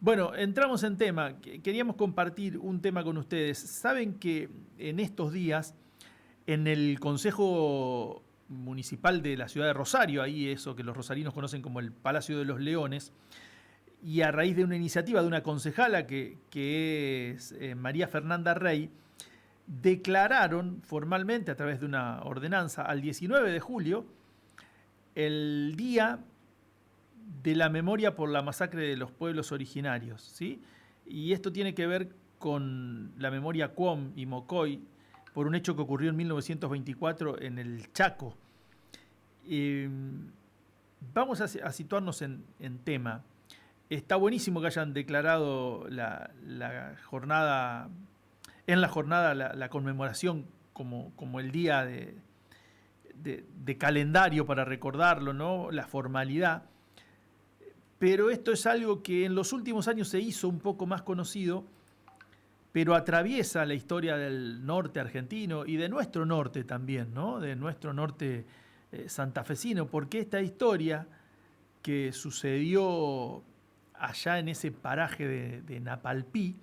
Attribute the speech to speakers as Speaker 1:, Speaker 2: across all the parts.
Speaker 1: Bueno, entramos en tema. Queríamos compartir un tema con ustedes. Saben que en estos días, en el Consejo Municipal de la ciudad de Rosario, ahí eso que los rosarinos conocen como el Palacio de los Leones, y a raíz de una iniciativa de una concejala que es María Fernanda Rey, declararon formalmente a través de una ordenanza al 19 de julio el Día de la Memoria por la Masacre de los Pueblos Originarios, ¿sí? Y esto tiene que ver con la memoria Cuom y Mocoy por un hecho que ocurrió en 1924 en el Chaco. Eh, Vamos a situarnos en tema. Está buenísimo que hayan declarado la jornada, en la jornada la conmemoración como el día de calendario para recordarlo, ¿no? La formalidad. Pero esto es algo que en los últimos años se hizo un poco más conocido, pero atraviesa la historia del norte argentino y de nuestro norte también, ¿no? De nuestro norte santafesino, porque esta historia que sucedió allá en ese paraje de Napalpí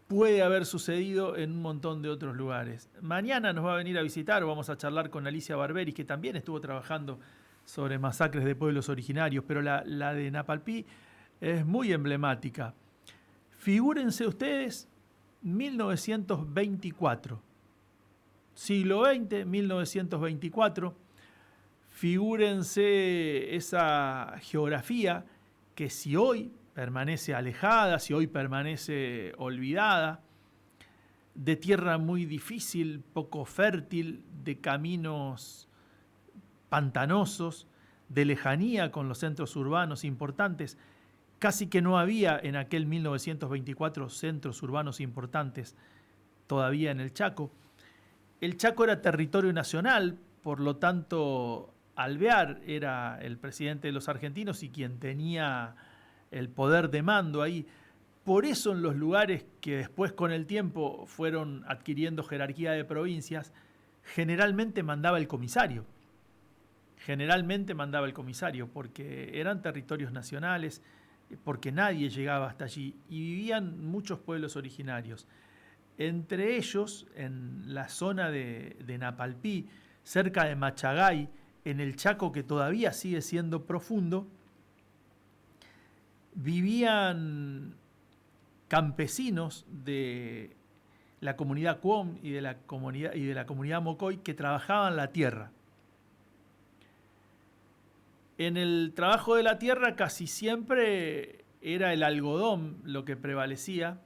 Speaker 1: puede haber sucedido en un montón de otros lugares. Mañana nos va a venir a visitar o vamos a charlar con Alicia Barberis, que también estuvo trabajando sobre masacres de pueblos originarios, pero la de Napalpí es muy emblemática. Figúrense ustedes 1924, siglo XX, 1924, figúrense esa geografía que si hoy permanece alejada, si hoy permanece olvidada, de tierra muy difícil, poco fértil, de caminos pantanosos, de lejanía con los centros urbanos importantes. Casi que no había en aquel 1924 centros urbanos importantes todavía en el Chaco. El Chaco era territorio nacional, por lo tanto Alvear era el presidente de los argentinos y quien tenía el poder de mando ahí. Por eso en los lugares que después con el tiempo fueron adquiriendo jerarquía de provincias, generalmente mandaba el comisario. Generalmente mandaba el comisario porque eran territorios nacionales, porque nadie llegaba hasta allí y vivían muchos pueblos originarios. Entre ellos, en la zona de Napalpí, cerca de Machagay, en el Chaco que todavía sigue siendo profundo, vivían campesinos de la comunidad Cuom y de la comunidad Mocoy que trabajaban la tierra. En el trabajo de la tierra casi siempre era el algodón lo que prevalecía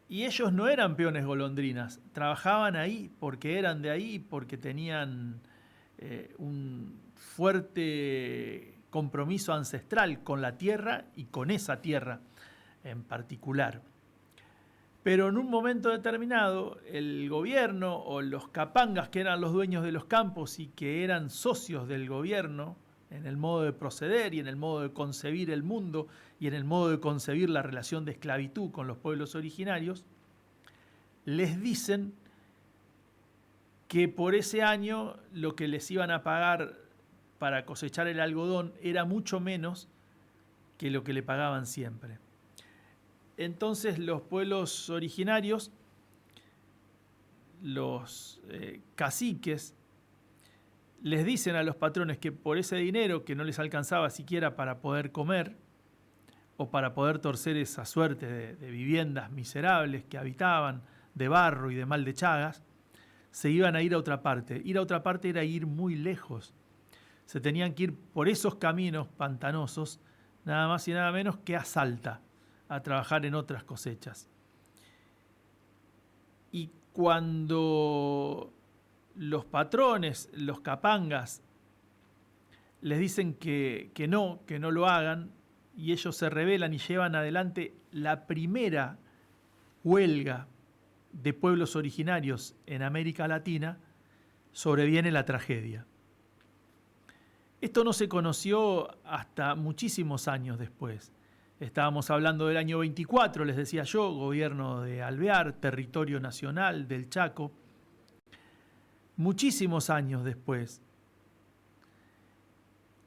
Speaker 1: y ellos no eran peones golondrinas, trabajaban ahí porque eran de ahí, porque tenían un fuerte compromiso ancestral con la tierra y con esa tierra en particular. Pero en un momento determinado, el gobierno o los capangas, que eran los dueños de los campos y que eran socios del gobierno en el modo de proceder y en el modo de concebir el mundo y en el modo de concebir la relación de esclavitud con los pueblos originarios, les dicen que por ese año lo que les iban a pagar para cosechar el algodón era mucho menos que lo que le pagaban siempre. Entonces los pueblos originarios, los caciques, les dicen a los patrones que por ese dinero que no les alcanzaba siquiera para poder comer o para poder torcer esa suerte de viviendas miserables que habitaban, de barro y de mal de Chagas, se iban a ir a otra parte. Ir a otra parte era ir muy lejos. Se tenían que ir por esos caminos pantanosos, nada más y nada menos que a Salta, a trabajar en otras cosechas. Y cuando los patrones, los capangas, les dicen que no lo hagan, y ellos se rebelan y llevan adelante la primera huelga de pueblos originarios en América Latina, sobreviene la tragedia. Esto no se conoció hasta muchísimos años después. Estábamos hablando del año 24, les decía yo, gobierno de Alvear, territorio nacional del Chaco. Muchísimos años después,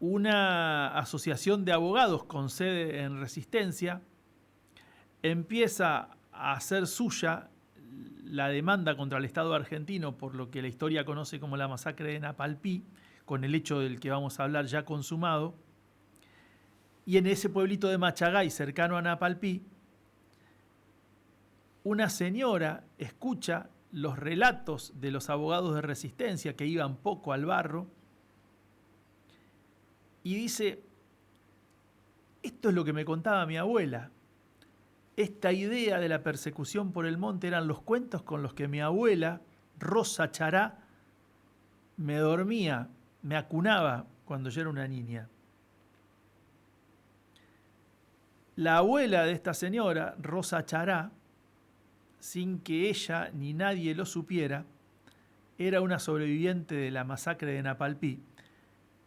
Speaker 1: una asociación de abogados con sede en Resistencia empieza a hacer suya la demanda contra el Estado argentino por lo que la historia conoce como la masacre de Napalpí, con el hecho del que vamos a hablar ya consumado. Y en ese pueblito de Machagay, cercano a Napalpí, una señora escucha los relatos de los abogados de Resistencia que iban poco al barro y dice: esto es lo que me contaba mi abuela. Esta idea de la persecución por el monte eran los cuentos con los que mi abuela, Rosa Chará, me dormía, me acunaba cuando yo era una niña. La abuela de esta señora, Rosa Chará, sin que ella ni nadie lo supiera, era una sobreviviente de la masacre de Napalpí,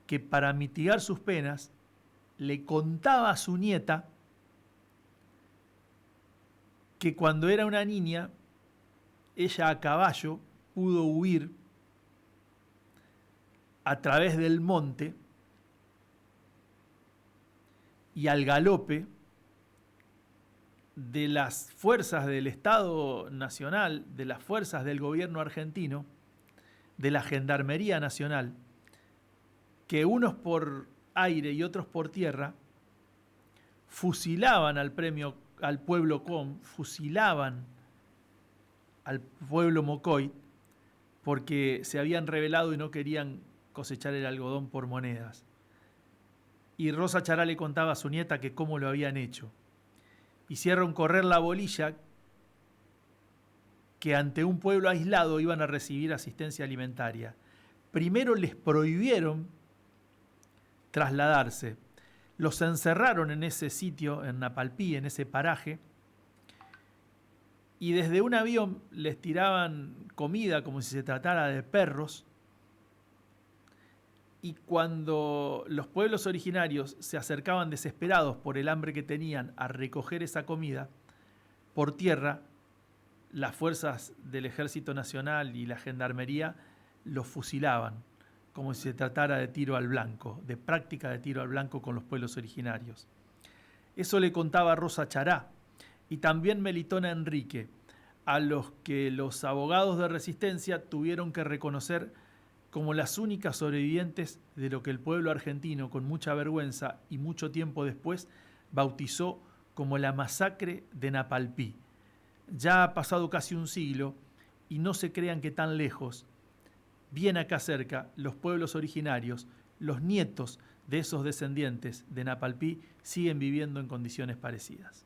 Speaker 1: que para mitigar sus penas le contaba a su nieta que cuando era una niña, ella a caballo pudo huir a través del monte y al galope de las fuerzas del Estado Nacional, de las fuerzas del gobierno argentino, de la Gendarmería Nacional, que unos por aire y otros por tierra fusilaban al pueblo Com, fusilaban al pueblo Mocoy, porque se habían rebelado y no querían cosechar el algodón por monedas. Y Rosa Chará le contaba a su nieta que cómo lo habían hecho. Hicieron correr la bolilla que ante un pueblo aislado iban a recibir asistencia alimentaria. Primero les prohibieron trasladarse. Los encerraron en ese sitio, en Napalpí, en ese paraje, y desde un avión les tiraban comida como si se tratara de perros. Y cuando los pueblos originarios se acercaban desesperados por el hambre que tenían a recoger esa comida, por tierra, las fuerzas del Ejército Nacional y la Gendarmería los fusilaban, como si se tratara de tiro al blanco, de práctica de tiro al blanco con los pueblos originarios. Eso le contaba Rosa Chará y también Melitona Enrique, a los que los abogados de Resistencia tuvieron que reconocer como las únicas sobrevivientes de lo que el pueblo argentino, con mucha vergüenza y mucho tiempo después, bautizó como la masacre de Napalpí. Ya ha pasado casi un siglo y no se crean que tan lejos, bien acá cerca, los pueblos originarios, los nietos de esos descendientes de Napalpí, siguen viviendo en condiciones parecidas.